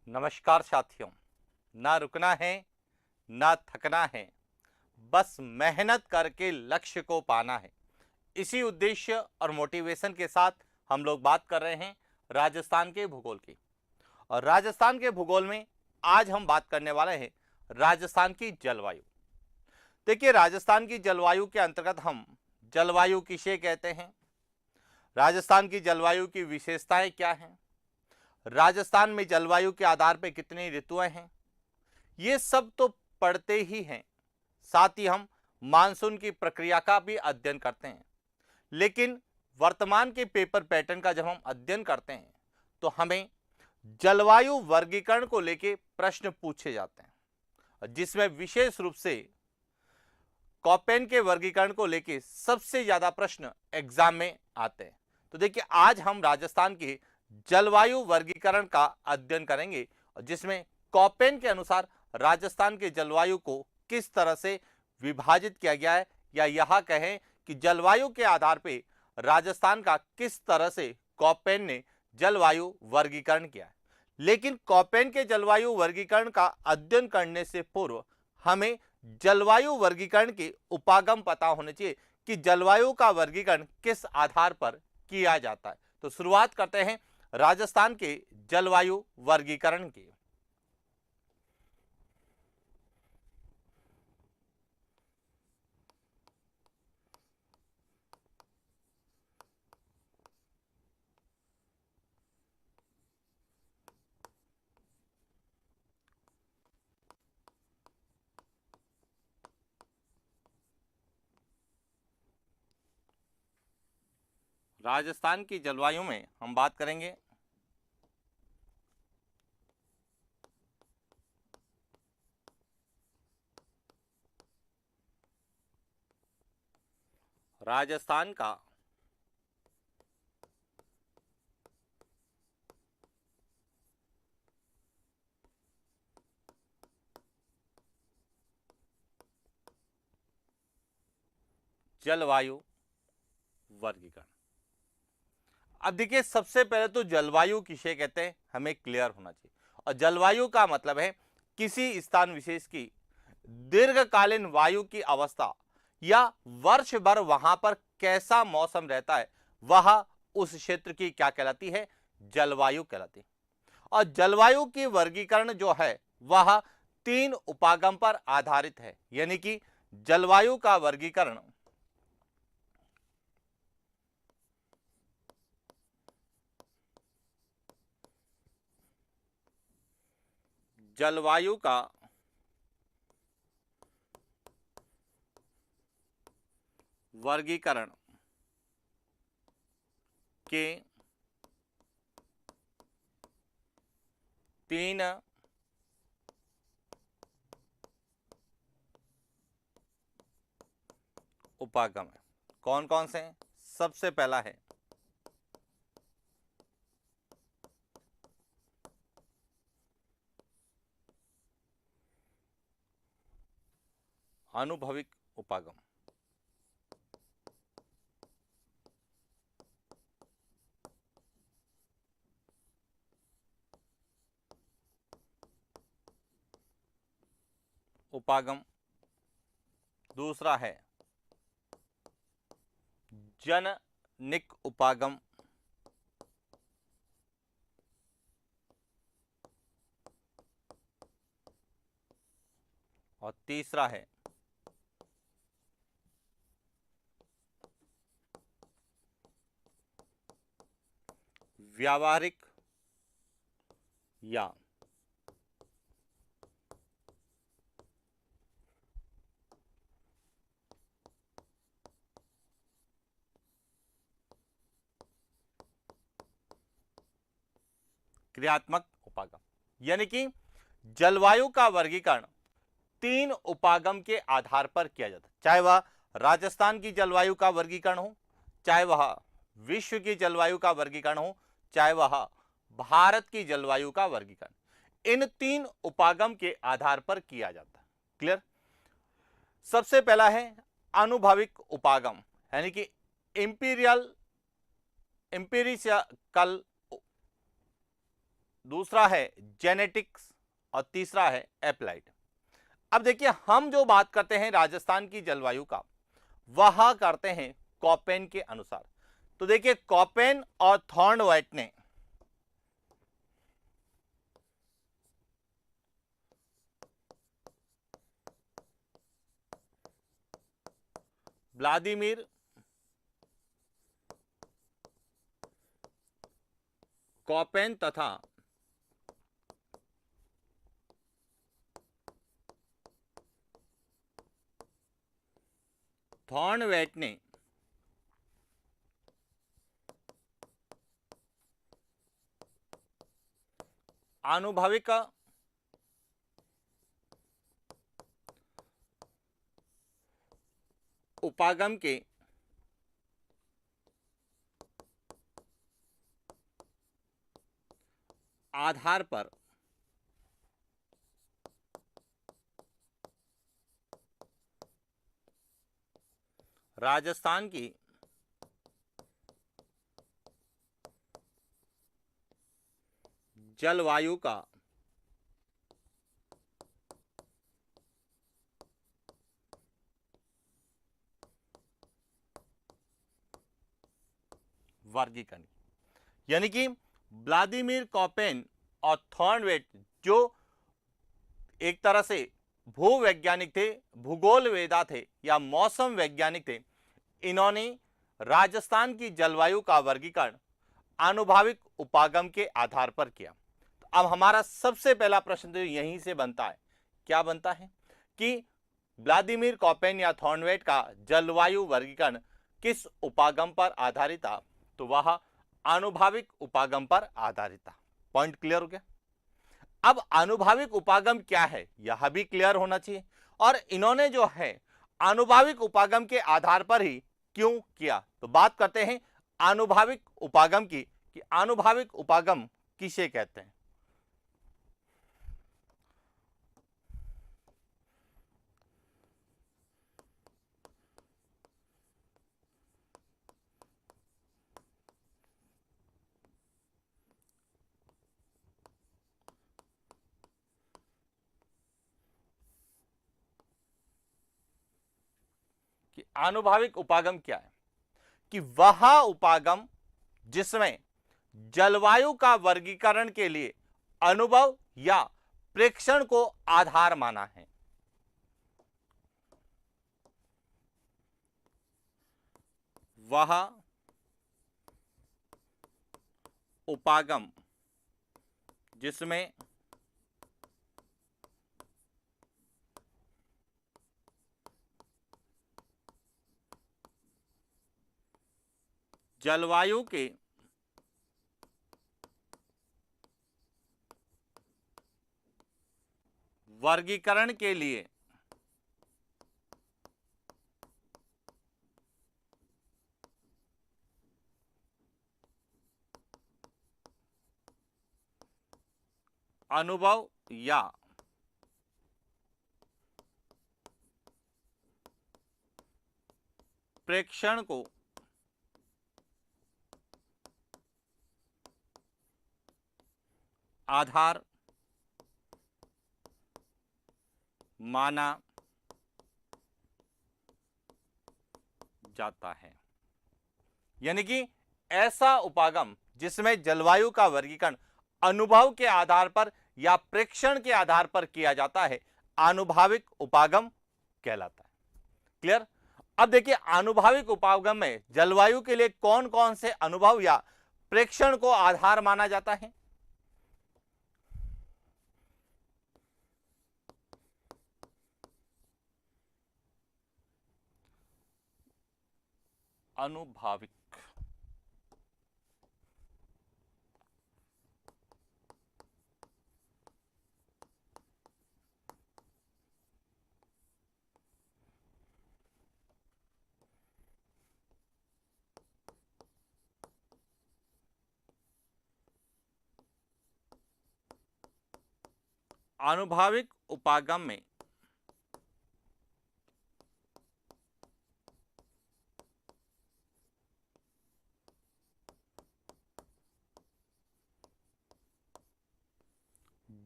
नमस्कार साथियों। ना रुकना है, ना थकना है, बस मेहनत करके लक्ष्य को पाना है। इसी उद्देश्य और मोटिवेशन के साथ हम लोग बात कर रहे हैं राजस्थान के भूगोल की। और राजस्थान के भूगोल में आज हम बात करने वाले हैं राजस्थान की जलवायु। देखिए, राजस्थान की जलवायु के अंतर्गत हम जलवायु किसे कहते हैं, राजस्थान की जलवायु की विशेषताएं क्या हैं, राजस्थान में जलवायु के आधार पर कितनी ऋतुएं हैं, ये सब तो पढ़ते ही हैं। साथ ही हम मानसून की प्रक्रिया का भी अध्ययन करते हैं। लेकिन वर्तमान के पेपर पैटर्न का जब हम अध्ययन करते हैं तो हमें जलवायु वर्गीकरण को लेकर प्रश्न पूछे जाते हैं, जिसमें विशेष रूप से कॉपेन के वर्गीकरण को लेकर सबसे ज्यादा प्रश्न एग्जाम में आते हैं। तो देखिए, आज हम राजस्थान के जलवायु वर्गीकरण का अध्ययन करेंगे, जिसमें कॉपेन के अनुसार राजस्थान के जलवायु को किस तरह से विभाजित किया गया है, या यह कहें कि जलवायु के आधार पर राजस्थान का किस तरह से कॉपेन ने जलवायु वर्गीकरण किया है। लेकिन कॉपेन के जलवायु वर्गीकरण का अध्ययन करने से पूर्व हमें जलवायु वर्गीकरण के उपागम पता होने चाहिए कि जलवायु का वर्गीकरण किस आधार पर किया जाता है। तो शुरुआत करते हैं राजस्थान के जलवायु वर्गीकरण की। राजस्थान की जलवायु में हम बात करेंगे राजस्थान का जलवायु वर्गीकरण। अब देखिए, सबसे पहले तो जलवायु किसे कहते हैं हमें क्लियर होना चाहिए। और जलवायु का मतलब है किसी स्थान विशेष की दीर्घकालीन वायु की अवस्था, या वर्ष भर वहां पर कैसा मौसम रहता है, वह उस क्षेत्र की क्या कहलाती है, जलवायु कहलाती है। और जलवायु की वर्गीकरण जो है वह 3 उपागम पर आधारित है। यानी कि जलवायु का वर्गीकरण जलवायु का वर्गीकरण के 3 उपागम है। कौन कौन से हैं? सबसे पहला है आनुभविक उपागम। उपागम दूसरा है जननिक उपागम। और तीसरा है व्यावहारिक या क्रियात्मक उपागम। यानी कि जलवायु का वर्गीकरण 3 उपागम के आधार पर किया जाता है, चाहे वह राजस्थान की जलवायु का वर्गीकरण हो, चाहे वह विश्व की जलवायु का वर्गीकरण हो, चाहे वह भारत की जलवायु का वर्गीकरण। इन 3 उपागम के आधार पर किया जाता है। क्लियर? सबसे पहला है अनुभविक उपागम, यानी कि एम्पिरिकल दूसरा है जेनेटिक्स और तीसरा है एप्लाइड। अब देखिए, हम जो बात करते हैं राजस्थान की जलवायु का, वह करते हैं कॉपेन के अनुसार। तो देखिए, कॉपेन और थॉर्नवाइट ने व्लादिमीर कॉपेन तथा थॉर्नवेट ने आनुभविक उपागम के आधार पर राजस्थान की जलवायु का वर्गीकरण, यानी कि व्लादिमीर कॉपेन और थॉर्नवेट जो एक तरह से भूवैज्ञानिक थे, भूगोल वेदा थे या मौसम वैज्ञानिक थे, इन्होंने राजस्थान की जलवायु का वर्गीकरण आनुभाविक उपागम के आधार पर किया। तो अब हमारा सबसे पहला प्रश्न तो यहीं से बनता है, क्या बनता है कि व्लादिमीर कॉपेन या थॉर्नवेट का जलवायु वर्गीकरण किस उपागम पर आधारित था? तो वह आनुभाविक उपागम पर आधारित था। पॉइंट क्लियर हो गया। अब आनुभाविक उपागम क्या है यह भी क्लियर होना चाहिए, और इन्होंने जो है आनुभाविक उपागम के आधार पर ही क्यों किया। तो बात करते हैं आनुभाविक उपागम की कि आनुभाविक उपागम किसे कहते हैं। कि आनुभाविक उपागम क्या है कि वह उपागम जिसमें जलवायु का वर्गीकरण के लिए अनुभव या प्रेक्षण को आधार माना है। वह उपागम जिसमें जलवायु के वर्गीकरण के लिए अनुभव या प्रेक्षण को आधार माना जाता है। यानी कि ऐसा उपागम जिसमें जलवायु का वर्गीकरण अनुभव के आधार पर या प्रेक्षण के आधार पर किया जाता है, आनुभाविक उपागम कहलाता है। क्लियर। अब देखिए, आनुभाविक उपागम में जलवायु के लिए कौन कौन से अनुभव या प्रेक्षण को आधार माना जाता है। अनुभाविक आनुभाविक उपागम में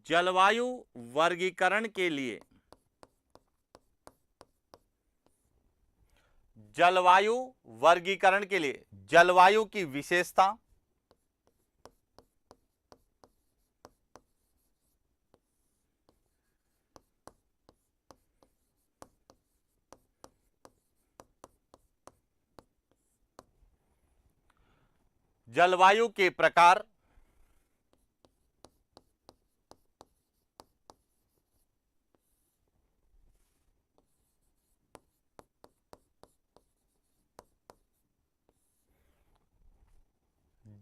जलवायु वर्गीकरण के लिए जलवायु वर्गीकरण के लिए जलवायु की विशेषता, जलवायु के प्रकार,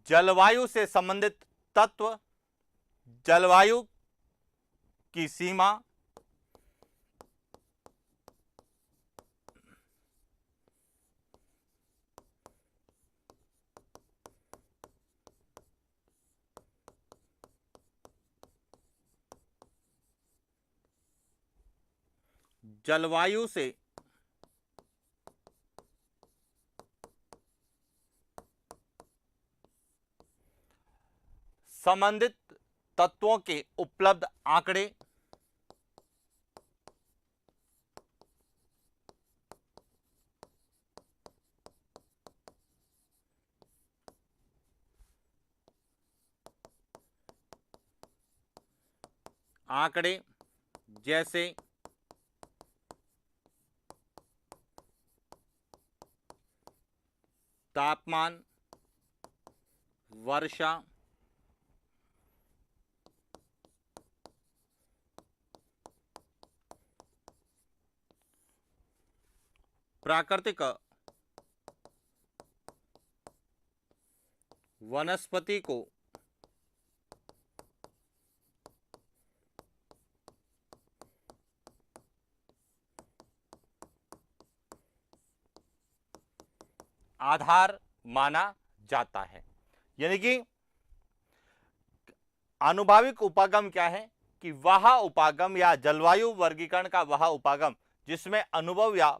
जलवायु से संबंधित तत्व, जलवायु की सीमा, जलवायु से संबंधित तत्वों के उपलब्ध आंकड़े, आंकड़े जैसे तापमान, वर्षा, प्राकृतिक वनस्पति को आधार माना जाता है। यानी कि आनुभाविक उपागम क्या है कि वह उपागम या जलवायु वर्गीकरण का वह उपागम जिसमें अनुभव या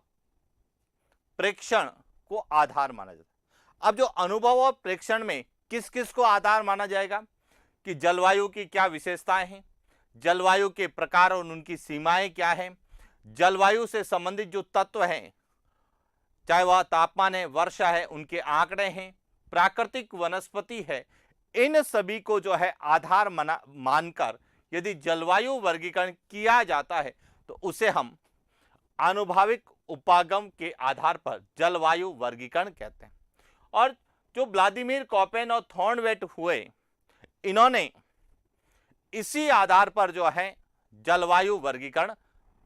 प्रेक्षण को आधार माना जाता है। अब जो अनुभव और प्रेक्षण में किस किस को आधार माना जाएगा कि जलवायु की क्या विशेषताएं हैं, जलवायु के प्रकार और उनकी सीमाएं क्या हैं, जलवायु से संबंधित जो तत्व हैं चाहे वह तापमान है, वर्षा है, उनके आंकड़े हैं, प्राकृतिक वनस्पति है, इन सभी को जो है आधार मानकर यदि जलवायु वर्गीकरण किया जाता है तो उसे हम आनुभाविक उपागम के आधार पर जलवायु वर्गीकरण कहते हैं। और जो व्लादिमीर कोपेन और थॉर्नवेट हुए, इन्होंने इसी आधार पर जो है जलवायु वर्गीकरण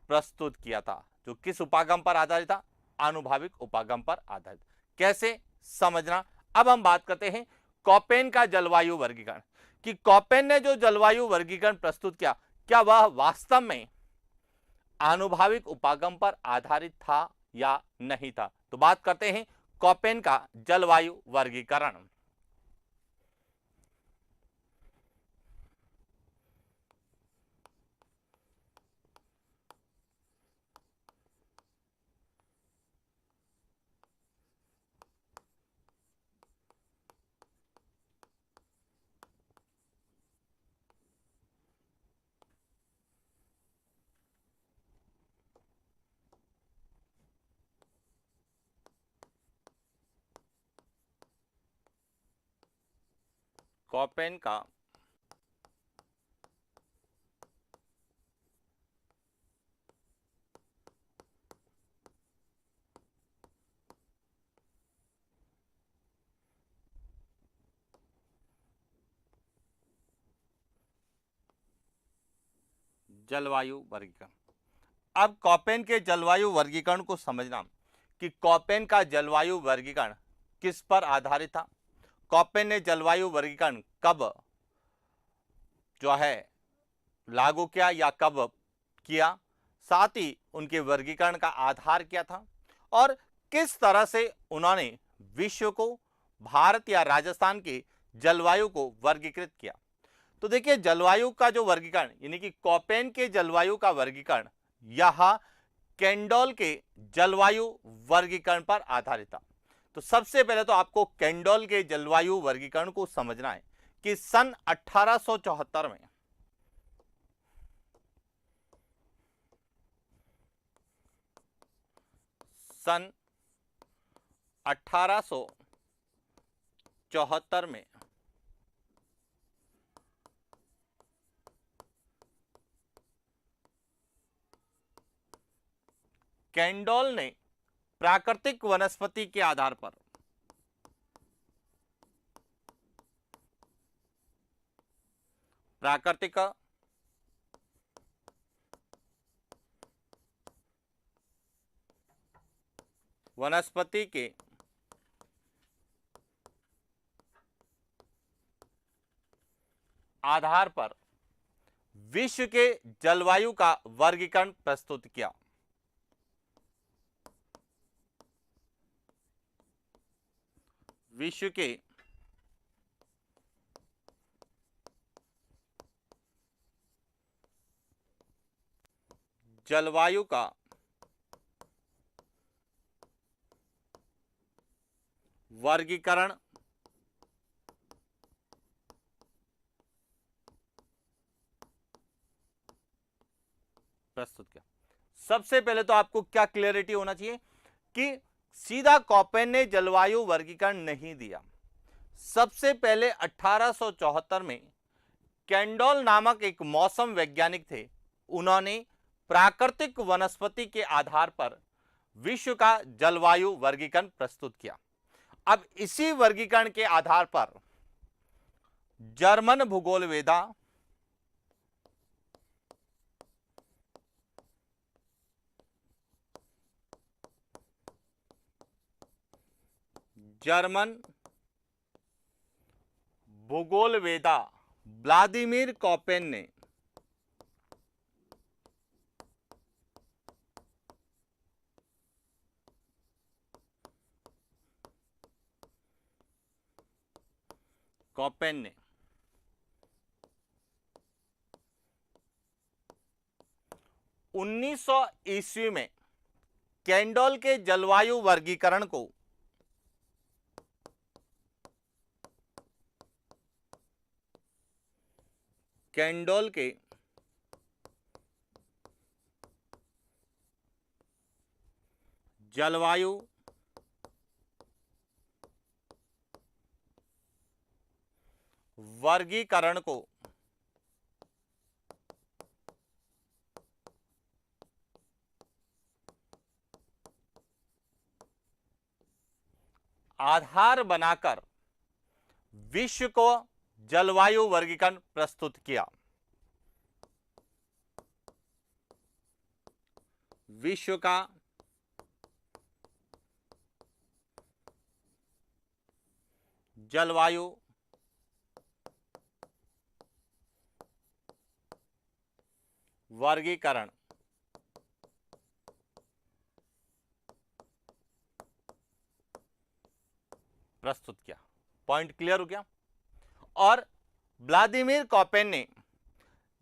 प्रस्तुत किया था, जो किस उपागम पर आधारित था, आनुभाविक उपागम पर आधारित। कैसे समझना, अब हम बात करते हैं कोपेन का जलवायु वर्गीकरण कि कोपेन ने जो जलवायु वर्गीकरण प्रस्तुत किया क्या वह वास्तव में आनुभाविक उपागम पर आधारित था या नहीं था। तो बात करते हैं कोपेन का जलवायु वर्गीकरण। कोपेन का जलवायु वर्गीकरण। अब कोपेन के जलवायु वर्गीकरण को समझना कि कोपेन का जलवायु वर्गीकरण किस पर आधारित था, कोपेन ने जलवायु वर्गीकरण कब जो है लागू किया या कब किया, साथ ही उनके वर्गीकरण का आधार क्या था और किस तरह से उन्होंने विश्व को, भारत या राजस्थान की जलवायु को वर्गीकृत किया। तो देखिए जलवायु का जो वर्गीकरण यानी कि कोपेन के जलवायु का वर्गीकरण यह केंडोल के जलवायु वर्गीकरण पर आधारित था। तो सबसे पहले तो आपको केंडोल के जलवायु वर्गीकरण को समझना है कि सन 1874 में सन 1874 में कैंडोल ने प्राकृतिक वनस्पति के आधार पर प्राकृतिक वनस्पति के आधार पर विश्व के जलवायु का वर्गीकरण प्रस्तुत किया। विश्व के जलवायु का वर्गीकरण प्रस्तुत किया। सबसे पहले तो आपको क्या क्लियरिटी होना चाहिए कि सीधा कॉपेन ने जलवायु वर्गीकरण नहीं दिया। सबसे पहले 1874 में कैंडोल नामक एक मौसम वैज्ञानिक थे, उन्होंने प्राकृतिक वनस्पति के आधार पर विश्व का जलवायु वर्गीकरण प्रस्तुत किया। अब इसी वर्गीकरण के आधार पर जर्मन भूगोलवेदा व्लादिमीर कॉपेन ने कॉपेन ने 1900 ईस्वी में कैंडोल के जलवायु वर्गीकरण को कैंडोल के जलवायु वर्गीकरण को आधार बनाकर विश्व को जलवायु वर्गीकरण प्रस्तुत किया। विश्व का जलवायु वर्गीकरण प्रस्तुत किया। पॉइंट क्लियर हो गया। और व्लादिमीर कॉपेन ने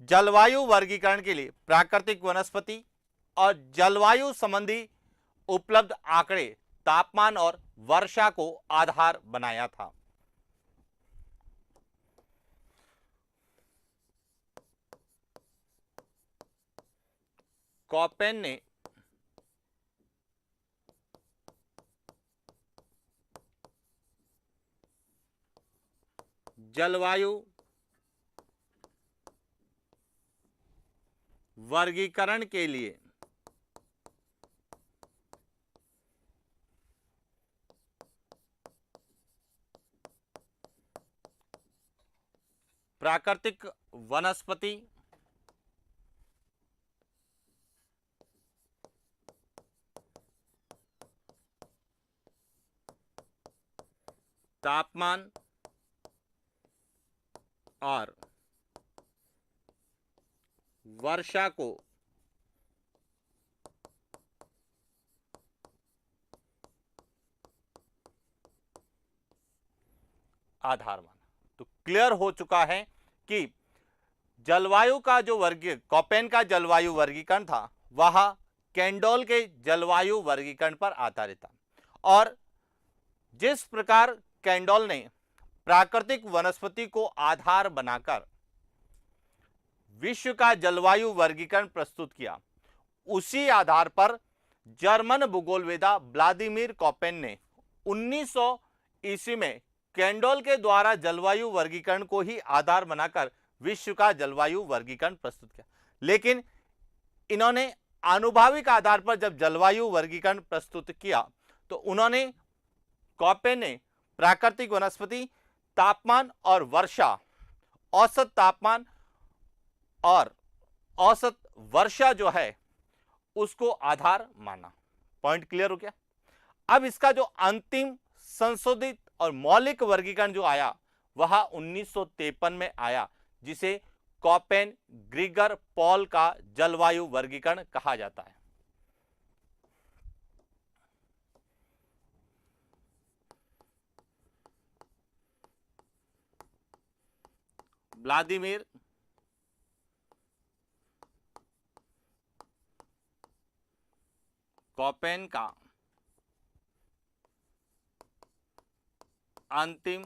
जलवायु वर्गीकरण के लिए प्राकृतिक वनस्पति और जलवायु संबंधी उपलब्ध आंकड़े, तापमान और वर्षा को आधार बनाया था। कॉपेन ने जलवायु वर्गीकरण के लिए प्राकृतिक वनस्पति, तापमान और वर्षा को आधार माना। तो क्लियर हो चुका है कि जलवायु का जो कॉपेन का जलवायु वर्गीकरण था वह कैंडोल के जलवायु वर्गीकरण पर आधारित था। और जिस प्रकार कैंडोल ने प्राकृतिक वनस्पति को आधार बनाकर विश्व का जलवायु वर्गीकरण प्रस्तुत किया, उसी आधार पर जर्मन भूगोलवेदा व्लादिमीर कॉपेन ने 1900 ईस्वी में कैंडोल के द्वारा जलवायु वर्गीकरण को ही आधार बनाकर विश्व का जलवायु वर्गीकरण प्रस्तुत किया। लेकिन इन्होंने आनुभाविक आधार पर जब जलवायु वर्गीकरण प्रस्तुत किया तो उन्होंने कॉपेन ने प्राकृतिक वनस्पति, तापमान और वर्षा, औसत तापमान और औसत वर्षा जो है उसको आधार माना। पॉइंट क्लियर हो गया। अब इसका जो अंतिम संशोधित और मौलिक वर्गीकरण जो आया वह 1953 में आया, जिसे कॉपेन ग्रीगर पॉल का जलवायु वर्गीकरण कहा जाता है। व्लादिमीर कॉपेन का अंतिम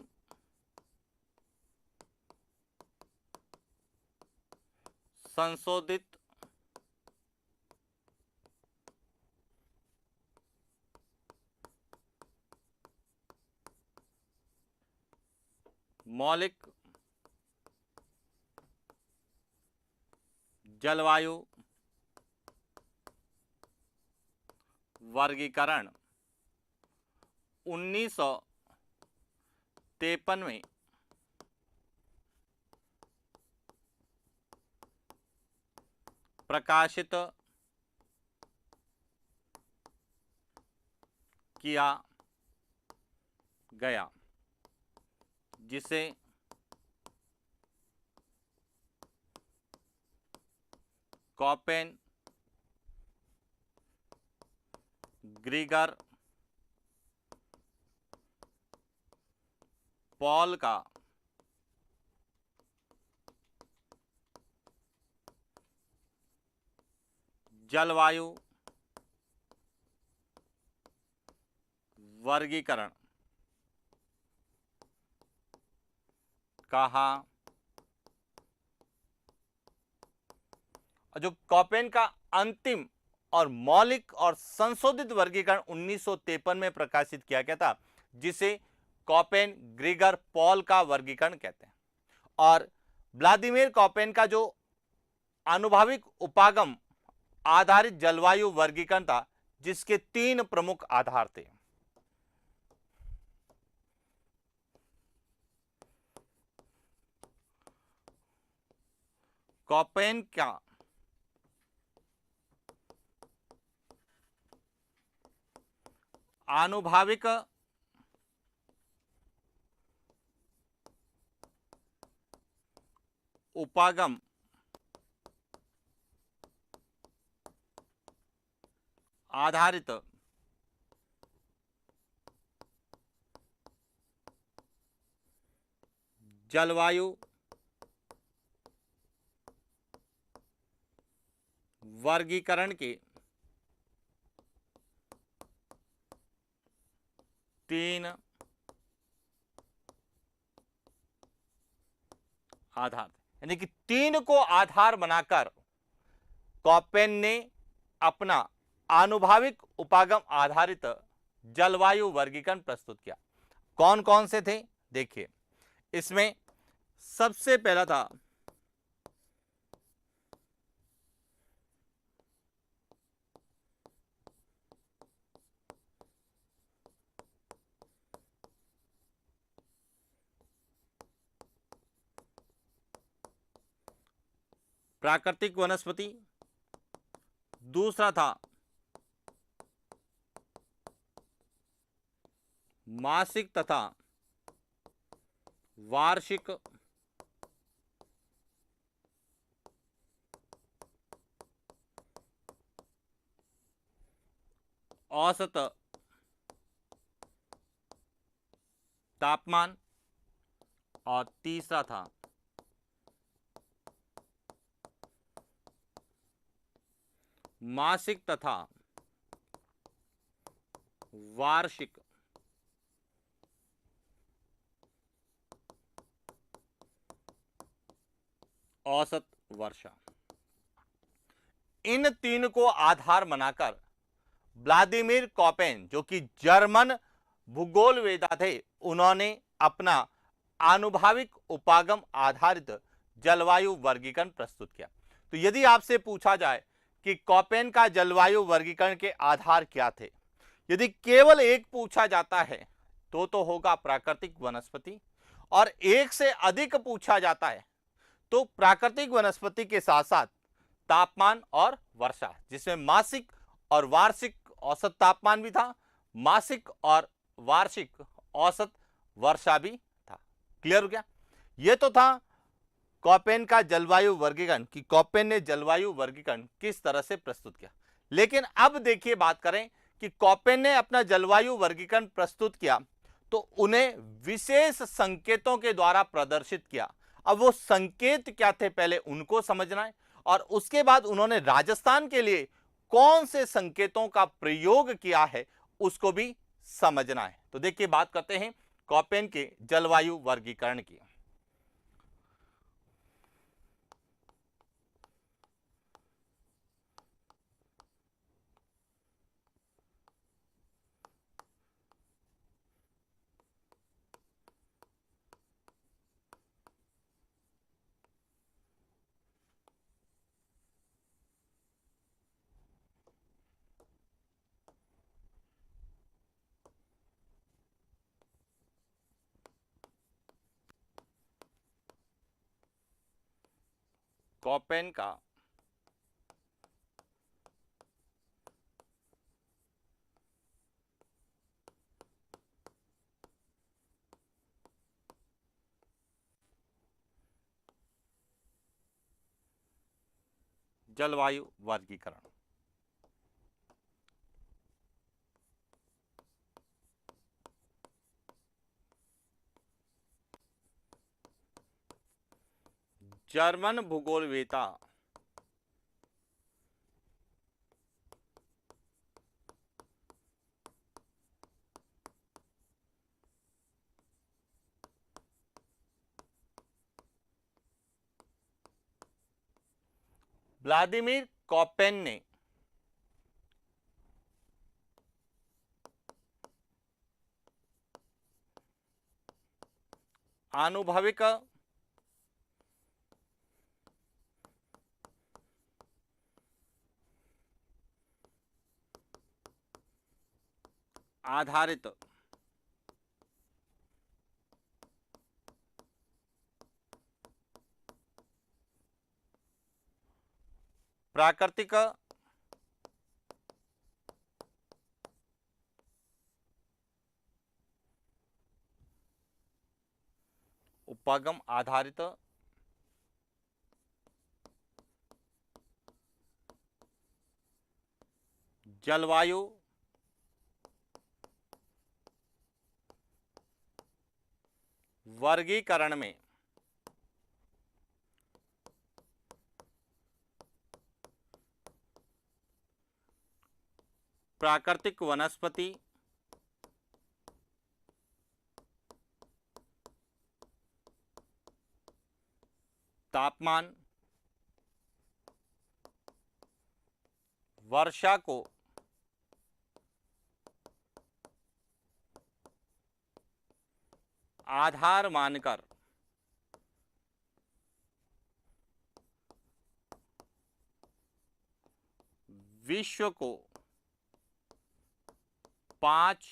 संशोधित मौलिक जलवायु वर्गीकरण 1953 में प्रकाशित किया गया, जिसे कॉपेन ग्रीगर पॉल का जलवायु वर्गीकरण कहा। जो कॉपेन का अंतिम और मौलिक और संशोधित वर्गीकरण 1953 में प्रकाशित किया गया था, जिसे कॉपेन ग्रीगर पॉल का वर्गीकरण कहते हैं। और व्लादिमीर कॉपेन का जो आनुभाविक उपागम आधारित जलवायु वर्गीकरण था, जिसके 3 प्रमुख आधार थे। कॉपेन का आनुभाविक उपागम आधारित जलवायु वर्गीकरण के 3 आधार, यानी कि 3 को आधार बनाकर कॉपेन ने अपना आनुभाविक उपागम आधारित जलवायु वर्गीकरण प्रस्तुत किया। कौन कौन से थे देखिए। इसमें सबसे पहला था प्राकृतिक वनस्पति, दूसरा था मासिक तथा वार्षिक औसत तापमान, और तीसरा था मासिक तथा वार्षिक औसत वर्षा। इन 3 को आधार बनाकर व्लादिमीर कॉपेन जो कि जर्मन भूगोलवेत्ता थे, उन्होंने अपना आनुभाविक उपागम आधारित जलवायु वर्गीकरण प्रस्तुत किया। तो यदि आपसे पूछा जाए कि कॉपेन का जलवायु वर्गीकरण के आधार क्या थे, यदि केवल एक पूछा जाता है तो होगा प्राकृतिक वनस्पति, और एक से अधिक पूछा जाता है तो प्राकृतिक वनस्पति के साथ साथ तापमान और वर्षा, जिसमें मासिक और वार्षिक औसत तापमान भी था, मासिक और वार्षिक औसत वर्षा भी था। क्लियर हो गया? यह तो था कॉपेन का जलवायु वर्गीकरण कि कॉपेन ने जलवायु वर्गीकरण किस तरह से प्रस्तुत किया। लेकिन अब देखिए, बात करें कि कॉपेन ने अपना जलवायु वर्गीकरण प्रस्तुत किया तो उन्हें विशेष संकेतों के द्वारा प्रदर्शित किया। अब वो संकेत क्या थे पहले उनको समझना है, और उसके बाद उन्होंने राजस्थान के लिए कौन से संकेतों का प्रयोग किया है उसको भी समझना है। तो देखिए, बात करते हैं कॉपेन के जलवायु वर्गीकरण की। कॉपेन का जलवायु वर्गीकरण। जर्मन भूगोलवेत्ता व्लादिमीर कॉपेन ने आनुभविक आधारित प्राकृतिक उपागम आधारित जलवायु वर्गीकरण में प्राकृतिक वनस्पति, तापमान, वर्षा को आधार मानकर विश्व को 5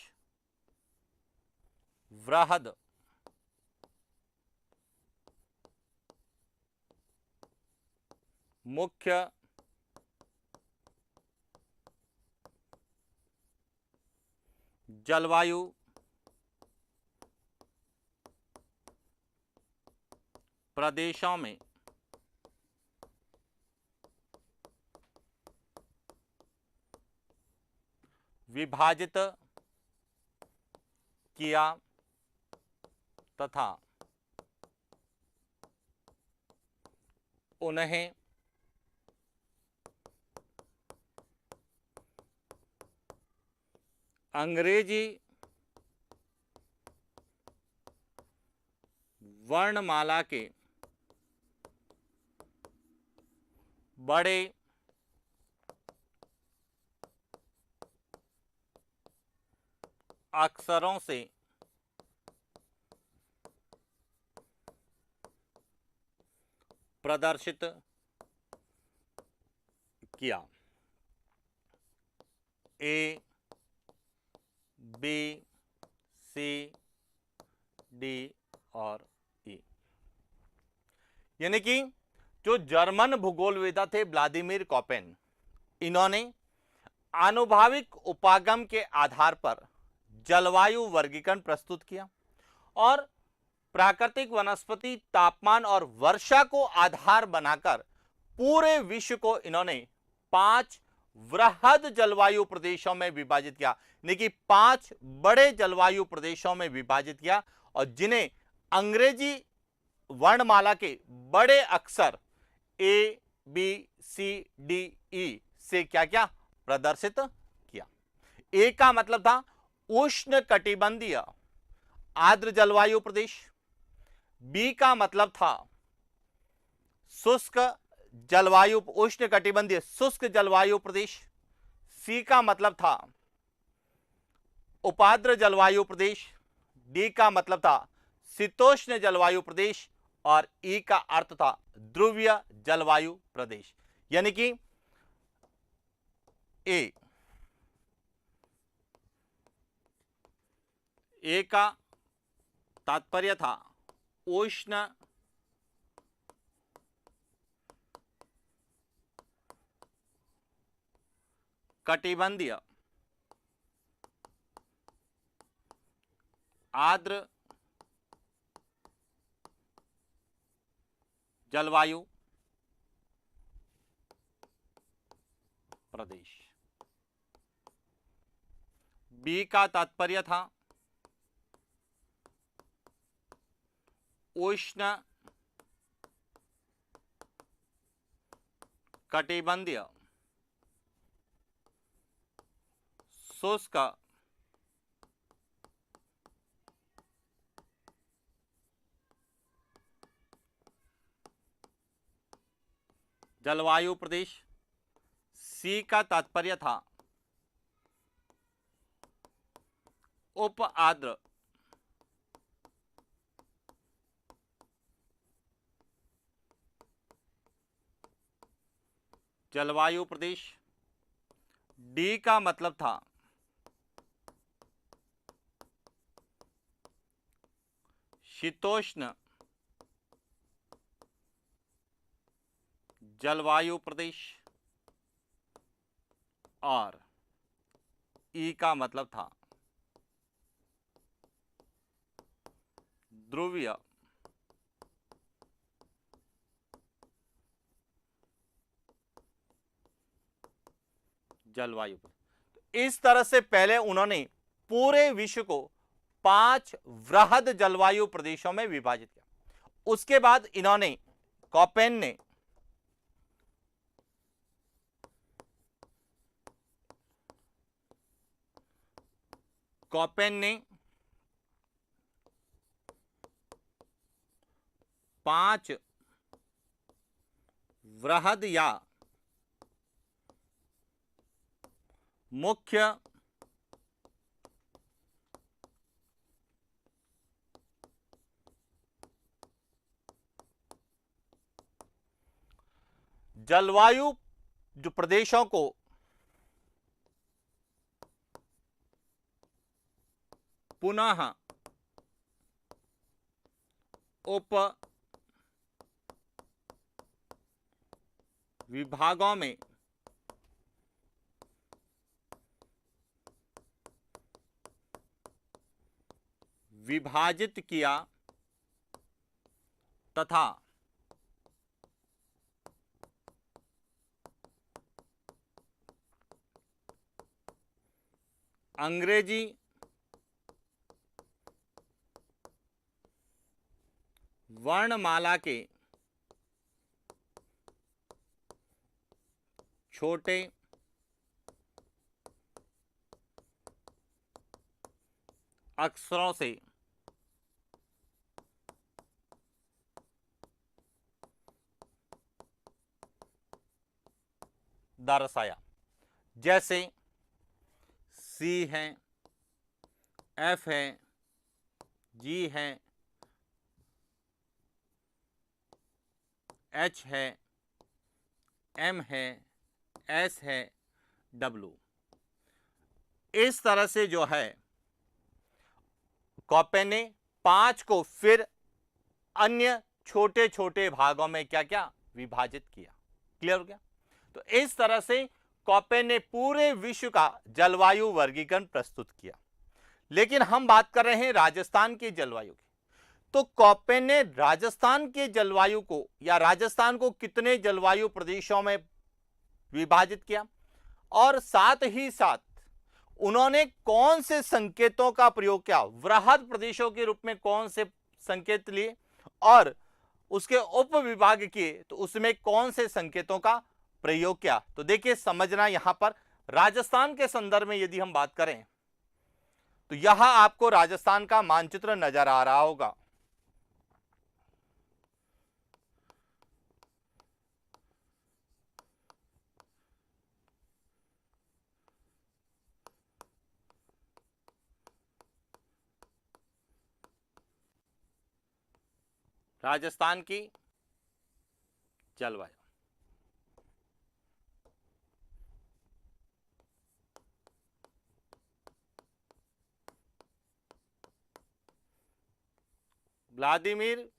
वृहद मुख्य जलवायु प्रदेशों में विभाजित किया तथा उन्हें अंग्रेजी वर्णमाला के बड़े अक्षरों से प्रदर्शित किया। ए, बी, सी, डी और ई। यानी कि जो जर्मन भूगोलवेत्ता थे व्लादिमीर कॉपेन, इन्होंने आनुभाविक उपागम के आधार पर जलवायु वर्गीकरण प्रस्तुत किया और प्राकृतिक वनस्पति, तापमान और वर्षा को आधार बनाकर पूरे विश्व को इन्होंने 5 वृहद जलवायु प्रदेशों में विभाजित किया, यानी कि 5 बड़े जलवायु प्रदेशों में विभाजित किया और जिन्हें अंग्रेजी वर्णमाला के बड़े अक्षर ए, बी, सी, डी, ई से क्या क्या प्रदर्शित किया। ए का मतलब था उष्ण कटिबंधीय आर्द्र जलवायु प्रदेश, बी का मतलब था शुष्क जलवायु उष्ण कटिबंधीय शुष्क जलवायु प्रदेश, सी का मतलब था उपाद्र जलवायु प्रदेश, डी का मतलब था शीतोष्ण जलवायु प्रदेश और ई का अर्थ था ध्रुवीय जलवायु प्रदेश। यानी कि ए का तात्पर्य था उष्ण कटिबंधीय आर्द्र जलवायु प्रदेश। बी का तात्पर्य था उष्ण कटिबंधीय शुष्क जलवायु प्रदेश। सी का तात्पर्य था उप आर्द्र जलवायु प्रदेश। डी का मतलब था शीतोष्ण जलवायु प्रदेश और ई का मतलब था ध्रुवीय जलवायु। इस तरह से पहले उन्होंने पूरे विश्व को 5 वृहद जलवायु प्रदेशों में विभाजित किया। उसके बाद इन्होंने कॉपेन ने 5 वृहद या मुख्य जलवायु जो प्रदेशों को पुनः उप विभागों में विभाजित किया तथा अंग्रेजी वर्णमाला के छोटे अक्षरों से दर्शाया, जैसे सी है, एफ है, जी है, एच है, एम है, एस है, डब्लू। इस तरह से जो है कॉपेन ने 5 को फिर अन्य छोटे छोटे भागों में क्या क्या विभाजित किया। क्लियर हो गया? तो इस तरह से कॉपेन ने पूरे विश्व का जलवायु वर्गीकरण प्रस्तुत किया। लेकिन हम बात कर रहे हैं राजस्थान की जलवायु की। तो कॉपेन ने राजस्थान के जलवायु को या राजस्थान को कितने जलवायु प्रदेशों में विभाजित किया और साथ ही साथ उन्होंने कौन से संकेतों का प्रयोग किया, वृहद प्रदेशों के रूप में कौन से संकेत लिए और उसके उप विभाग किए तो उसमें कौन से संकेतों का प्रयोग किया। तो देखिए समझना, यहां पर राजस्थान के संदर्भ में यदि हम बात करें तो यहां आपको राजस्थान का मानचित्र नजर आ रहा होगा। राजस्थान की जलवायु, व्लादिमीर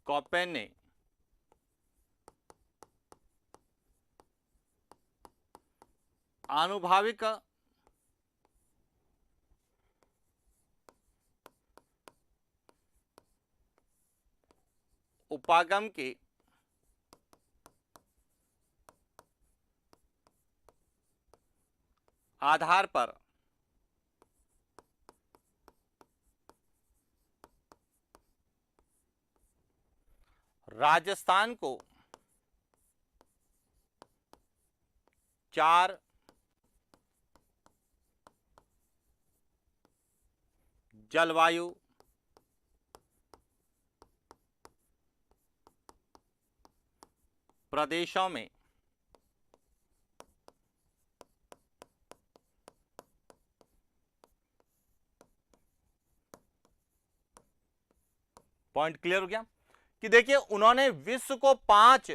कॉपेन ने आनुभाविक उपागम के आधार पर राजस्थान को 4 जलवायु प्रदेशों में पॉइंट क्लियर हो गया कि देखिए उन्होंने विश्व को 5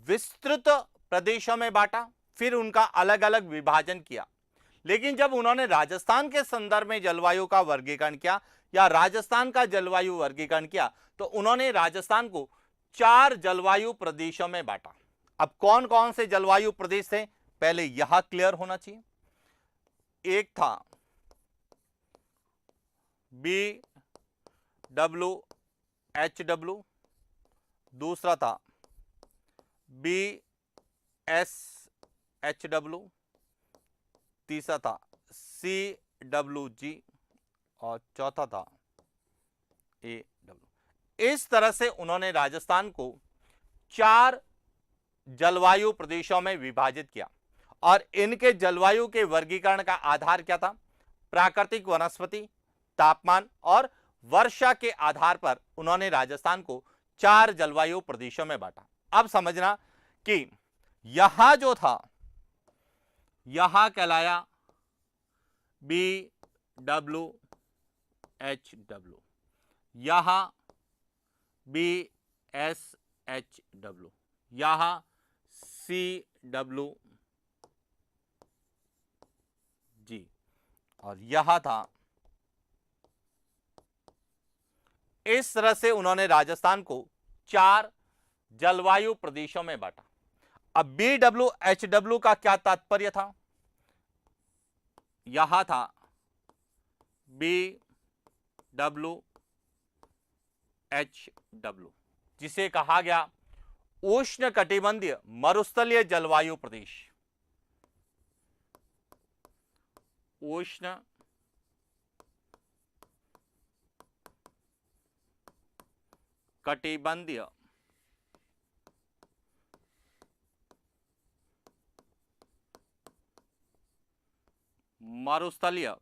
विस्तृत प्रदेशों में बांटा, फिर उनका अलग अलग विभाजन किया। लेकिन जब उन्होंने राजस्थान के संदर्भ में जलवायु का वर्गीकरण किया या राजस्थान का जलवायु वर्गीकरण किया तो उन्होंने राजस्थान को 4 जलवायु प्रदेशों में बांटा। अब कौन कौन से जलवायु प्रदेश थे पहले यह क्लियर होना चाहिए। एक था BWHW, दूसरा था BSHW, तीसरा था CWG और चौथा था AW। इस तरह से उन्होंने राजस्थान को 4 जलवायु प्रदेशों में विभाजित किया और इनके जलवायु के वर्गीकरण का आधार क्या था? प्राकृतिक वनस्पति, तापमान और वर्षा के आधार पर उन्होंने राजस्थान को 4 जलवायु प्रदेशों में बांटा। अब समझना कि यहां जो था यहां कहलाया BWHW, यहां BSHW, यहां CWG और यहां था। इस तरह से उन्होंने राजस्थान को 4 जलवायु प्रदेशों में बांटा। अब BWHW का क्या तात्पर्य था? यहां था BWHW जिसे कहा गया उष्ण कटिबंधीय मरुस्थलीय जलवायु प्रदेश। उष्ण कटिबंधीय मरुस्थलीय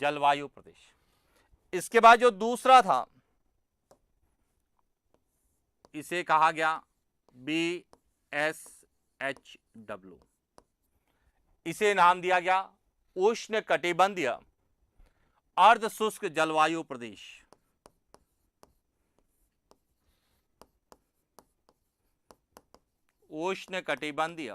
जलवायु प्रदेश। इसके बाद जो दूसरा था इसे कहा गया BSHW। इसे नाम दिया गया उष्ण कटिबंधीय अर्ध शुष्क जलवायु प्रदेश। उष्ण कटिबंधीय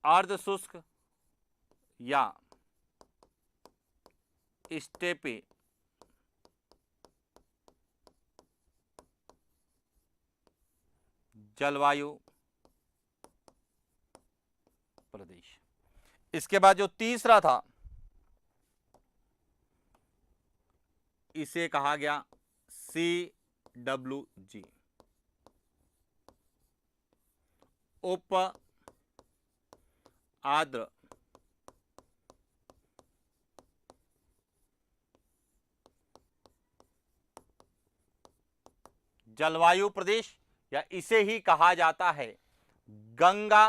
अर्ध शुष्क या स्टेपी जलवायु प्रदेश। इसके बाद जो तीसरा था इसे कहा गया CWG, उप आर्द्र जलवायु प्रदेश, या इसे ही कहा जाता है गंगा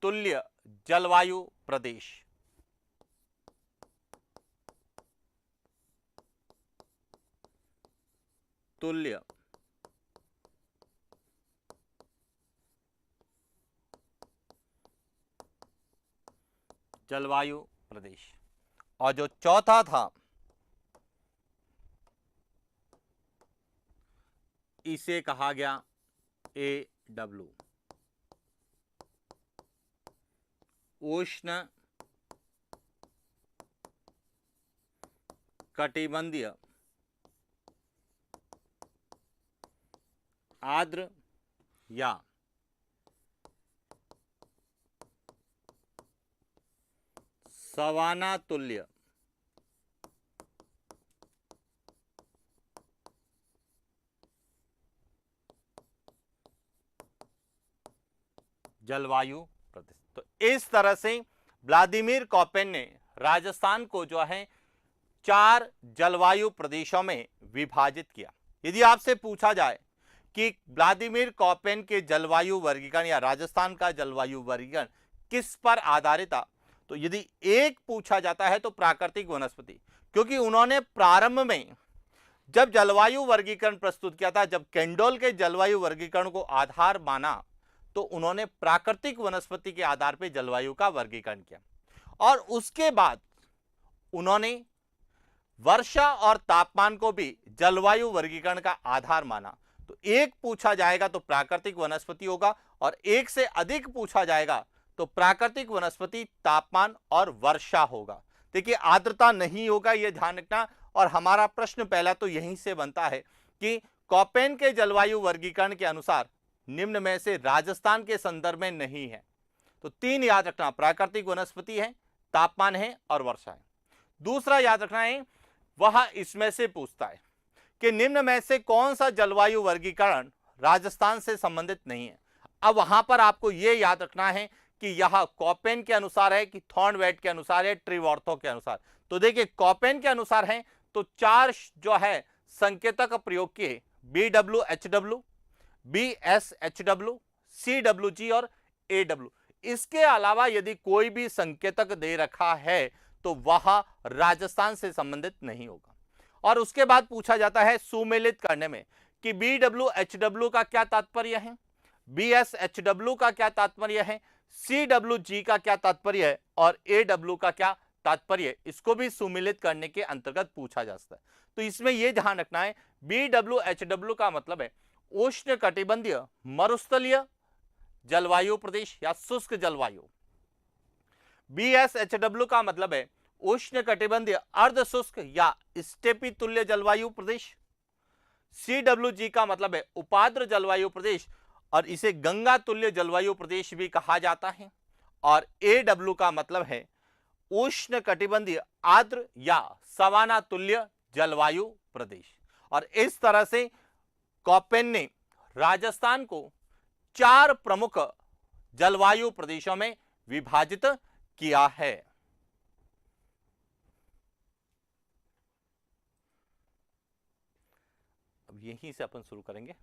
तुल्य जलवायु प्रदेश। तुल्य जलवायु प्रदेश। और जो चौथा था इसे कहा गया AW, उष्ण कटिबंधीय आर्द्र या सवाना तुल्य जलवायु प्रदेश। तो इस तरह से व्लादिमीर कोपेन ने राजस्थान को जो है 4 जलवायु प्रदेशों में विभाजित किया। यदि आपसे पूछा जाए कि व्लादिमीर कोपेन के जलवायु वर्गीकरण या राजस्थान का जलवायु वर्गीकरण किस पर आधारित था, तो यदि एक पूछा जाता है तो प्राकृतिक वनस्पति, क्योंकि उन्होंने प्रारंभ में जब जलवायु वर्गीकरण प्रस्तुत किया था, जब केंडोल के जलवायु वर्गीकरण को आधार माना, तो उन्होंने प्राकृतिक वनस्पति के आधार पर जलवायु का वर्गीकरण किया। और उसके बाद उन्होंने वर्षा और तापमान को भी जलवायु वर्गीकरण का आधार माना। तो एक पूछा जाएगा तो प्राकृतिक वनस्पति होगा, और एक से अधिक पूछा जाएगा तो प्राकृतिक वनस्पति, तापमान और वर्षा होगा। देखिए आर्द्रता नहीं होगा, यह ध्यान रखना। और हमारा प्रश्न पहला तो यहीं से बनता है कि कोपेन के जलवायु वर्गीकरण के अनुसार निम्न में से राजस्थान के संदर्भ में नहीं है। तो 3 याद रखना, प्राकृतिक वनस्पति है, तापमान है और वर्षा है। दूसरा याद रखना है वह इसमें से पूछता है कि निम्न में से कौन सा जलवायु वर्गीकरण राजस्थान से संबंधित नहीं है। अब वहां पर आपको यह याद रखना है कि यह कोपेन के अनुसार है कि थॉर्नवेट के अनुसार है, ट्रीवॉर्थो के अनुसार। तो देखिए कोपेन के अनुसार है तो 4 जो है संकेतक प्रयोग किए, BWHW, BSHW, CWG और AW। इसके अलावा यदि कोई भी संकेतक दे रखा है तो वह राजस्थान से संबंधित नहीं होगा। और उसके बाद पूछा जाता है सुमेलित करने में कि BWHW का क्या तात्पर्य है, BSHW का क्या तात्पर्य है, CWG का क्या तात्पर्य है और AW का क्या तात्पर्य है। इसको भी सुमेलित करने के अंतर्गत पूछा जा सकता है। तो इसमें यह ध्यान रखना है BWHW का मतलब है उष्ण कटिबंधीय मरुस्थलीय जलवायु प्रदेश या शुष्क जलवायु। BSHW का मतलब है उष्ण कटिबंधीय अर्ध शुष्क या स्टेपी तुल्य जलवायु प्रदेश। CWG का मतलब है उपाद्र जलवायु प्रदेश और इसे गंगा तुल्य जलवायु प्रदेश भी कहा जाता है। और AW का मतलब है उष्ण कटिबंधीय आर्द्र या सवाना तुल्य जलवायु प्रदेश। और इस तरह से कोपेन ने राजस्थान को 4 प्रमुख जलवायु प्रदेशों में विभाजित किया है। अब यहीं से अपन शुरू करेंगे।